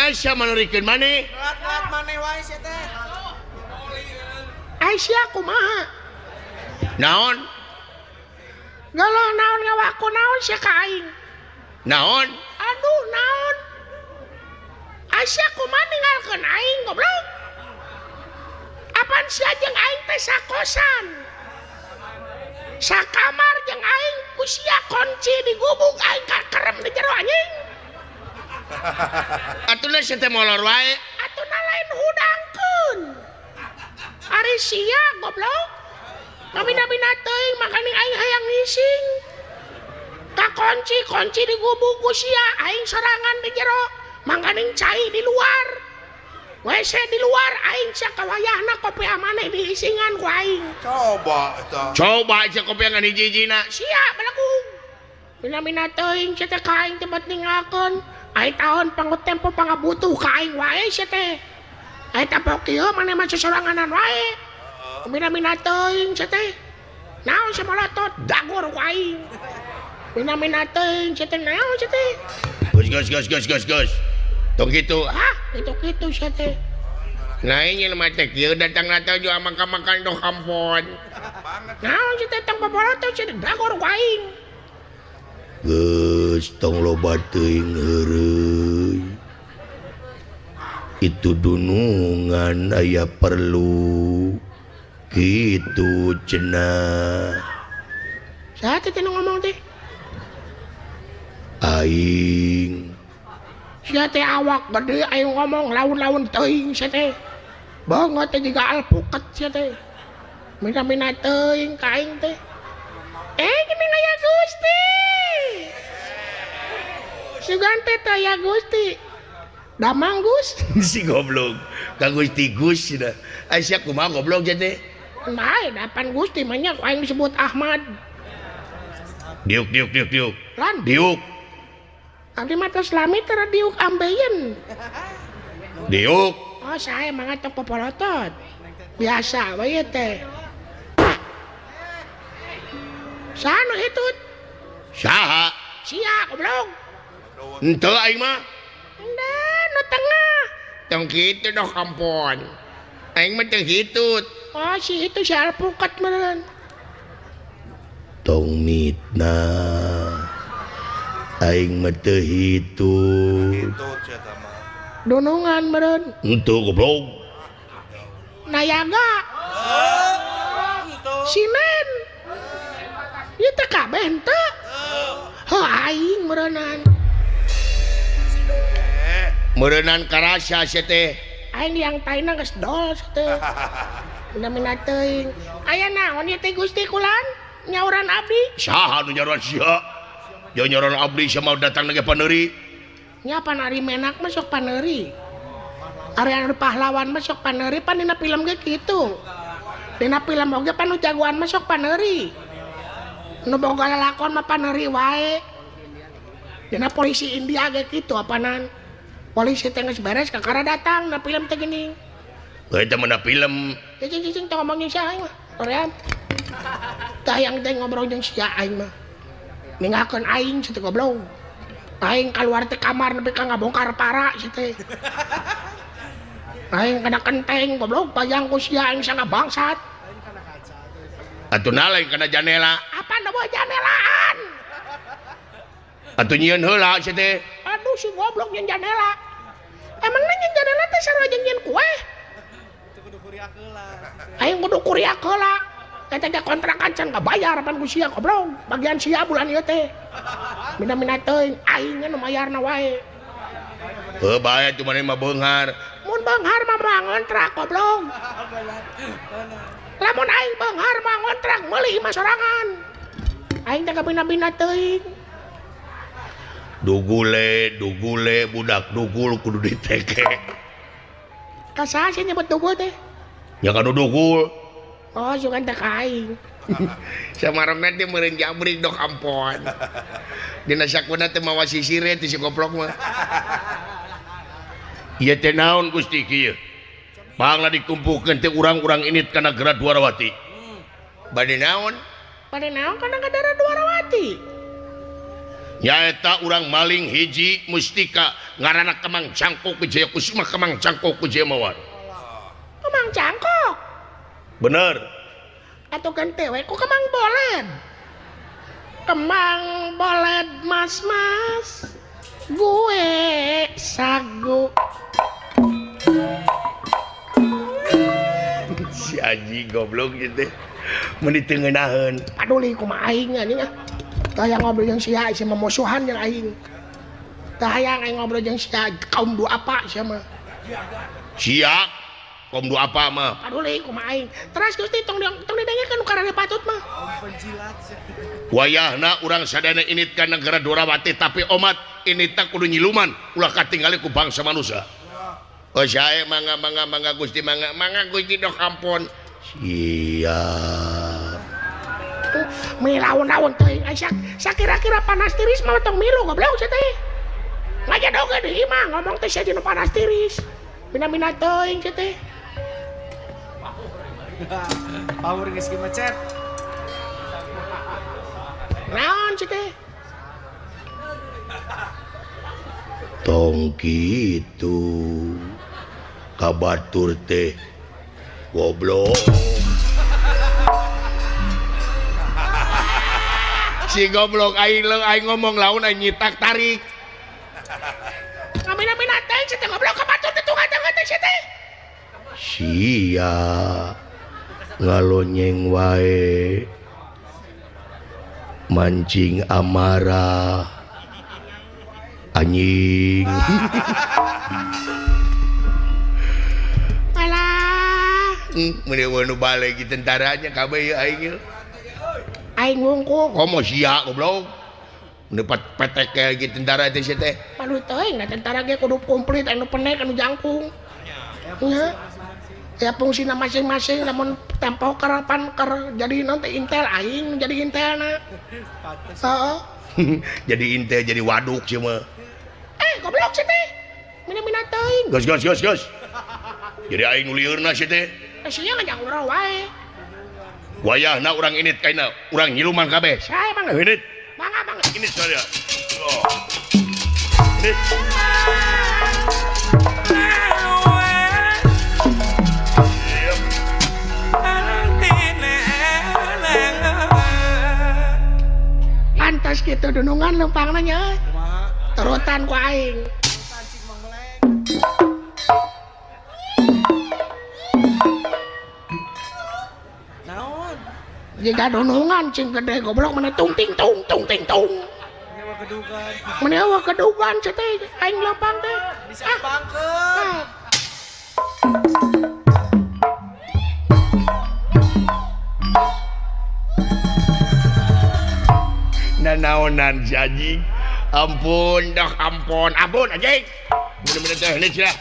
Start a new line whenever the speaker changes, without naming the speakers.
Asa manurikeun maneh?
Lat maneh wae sia teh.
Aisyah kumaha?
Naon?
Galau naon ngawaku naon sia ka aing.
Naon?
Aduh naon? Aisyah kumaha ninggalkeun aing goblok? Apaan sia jeung aing teh sakosan? Sakamar jeung aing ku sia kunci di gubuk aing kakerem di jero anjing.
Atuna sia teh molor wae.
Atuna lain hudangkeun. Ari sia goblok. Kamina-mina teuing makaning aing hayang ngising. Kunci di gubuk ku sia aing sorangan di jero. Mangkaning cai di luar. WC di luar aing sia kawayahna kopi amaneh diisingan ku aing.
Coba eta.
Coba sia kopi ngan hiji-hijina.
Sia balagung. Mina-mina teuing sia teh ka aing tempat ninggalkeun. Ai taon panggut tempo pangabutuh ka aing wae sia teh. Ai tapok kieu maneh mah soranganan wae. Mina-mina teuing sia teh. Naon sia molotot dagor ku aing. Mina-mina teuing sia teh naon sia teh.
Gus. Tong kitu.
Hah, kitu-kitu sia teh.
Nah ini mah teh kieu datang natau juga makan-makan do kampon.
Naon sia teh tong babolotot sia teh dagor ku aing.
Geus tong loba teuing heureuy. Itu dunungan aya perlu kitu cenah.
Saha teh nu ngomong teh?
Aing
Sia teh awak gede aing ngomong laun-laun teuing sia teh. Banget teh jiga alpukat sia teh. Mina-mina teuing ka aing teh. Gini aya Gusti. Sugan teh teh aya Gusti. Damang Gus.
si goblok. Ka Gusti Gus dah. Aisyah kumaha goblok ja teh?
Bae dapan Gusti mah nya ku aing disebut Ahmad.
Diuk.
Lan
Diuk.
abdi mah tos lami teh diuk ambeien.
Diuk.
Oh saya mah tong popolotot. Biasa bae teh. Saha nu hitut?
Saha?
Sia goblok.
Henteu aing mah.
Enda nu tengah.
Tong kitu do kampon. Aing mah teu hitut.
Oh si itu si alpukat meureun.
Tong mitna. Aing mah teu hitut.
Itu sia teh mah.
Dunungan meureun.
Henteu goblok.
Nayaga.
Itu.
Sinen. Ieu teh kabeh henteu. Heuh aing meureunan.
Meureunan karasa sia teh.
Aing liang taina geus dol sia teh. Mina-mina teuing. Aya naon ieu teh Gusti kulan? Nyauran abdi.
Saha nu nyaruan sia? Jauh nyaruan abdi sia mau datang lagi paneuri.
Nya pan ari menak mah sok paneuri. Ari anu pahlawan mah sok paneuri pan dina film ge kitu. Dina film oge pan nu jagoan mah sok paneuri. Nu boga lalakon mah paneuri wae. Dina polisi India ge kitu apanan. Polisi teh geus beres kakara datang na film teh geuning.
Heuh teh meuna film.
Cicing teh ngomong jeung sia aing mah. Korean. Tah yang teh ngobrol jeung sia aing mah. Ninggalkeun aing sia teh goblok. Aing keluar teh kamar nepi ka ngabongkar para sia teh. Aing kana kenteng goblok pajang ku sia aing sanga bangsat.
Atuh lain kana janela.
Apa nu bae janelaan?
Atuh nyieun heula sia teh.
Aduh si goblok nyen janela. Emangna nyen janela teh sarua jeung nyen kue? Aing kudu kuriak heula. Eta teh kontrakan can kabayar pan ku sia goblok. Bagian sia bulan ieu teh. Mina-mina teuing aing nu mayarna wae.
Heuh bae tuh maneh mah beunghar.
Mun beunghar mah moal ngontrak goblok. Lamun aing beunghar mah ngontrak meuli mah sorangan. Aing teh kabina-bina teuing.
Dugule budak dugul kudu diteke.
Ka saha sih nyebut dugul teh?
Ya kanu dugul.
Oh, sugan teh ka aing.
Samarona teh meureun jabrik do kampon. Dina sakuna teh mawa sisire teh si goblok mah. Ieu teh naon Gusti kieu? Panglah dikumpulkeun teh urang-urang init kana Gerak Dwarawati. Bade naon?
Bade naon kana Gerak Dwarawati?
Nyaeta urang maling hiji mustika ngaranna Kemang Cangkok Wijaya Kusuma Kemang Cangkok Wijaya Mawar.
Kemang Cangkok.
Bener.
Atau ganti we ku Kemang Boled. Kemang Boled mas gue sagu.
Si Aji goblok gitu. Meni teu ngeunaheun.
Paduli kumaha aing anjing ah. Tah yang ngobrol jeung sia si memusuhan jeung aing. Tah hayang aing ngobrol jeung sia kaum dua apa sia mah.
Sia kaum dua apa mah.
Paduli kumaha aing. Terus Gusti tong didengarkeun nu karana patut mah.
Wayahna urang sadana init ka negara Dwarawati tapi omat initna kudu nyiluman ulah katinggali ku bangsa manusia. Oh saya mangga Gusti mangga Gusti dok ampun. Siap.
Milaun-laun teuing sakira-kira panas tiris mah tong milu goblok sia teh. Ngajadoge deui mah ngomong teh sia nu panas tiris. Mina-mina teuing sia teh.
Power geus macet.
Naon sia teh?
Tong kitu kabatur teh goblok. Si goblok aing ngomong laun aing nyitak tarik.
Ngamina-mina teuing sia teh goblok kabatur teh tungan-tungan teh sia teh.
Sia ngalonyeng wae mancing amarah anjing.
Alah,
Mun nu balik ki tentaranya kabeh aing.
aing ngungkung.
Komo sia goblok. Nu petek kayak gitu tentara teh sia teh.
Palu teuing na tentara ge kudu komplit anu penek anu jangkung. Nya. Ya fungsina masing-masing lamun tempo karapan jadi nanti intel aing jadi intelna. Heeh.
Jadi intel jadi waduk sih mah.
Goblok sih teh. Mina-mina teuing.
Gas. Jadi aing nu liurna sih teh.
Sia ngajak urang wae.
Wayahna urang init kaina, urang nyiluman kabeh.
Sae mangga.
Init.
Mangga.
Init saya. Oh. Init.
Pantas gitu dunungan lempang nanya. Terutan ku aing.
Naon?
Jika dunungan cing gede goblok mana tung ting tung.
Nyawa kedugan.
Menewa kedugan sia teh aing lempang teh.
Bisa bangkeun.
Nanaonan si anjing. Ampun anjing. Bener-bener teh nih sia.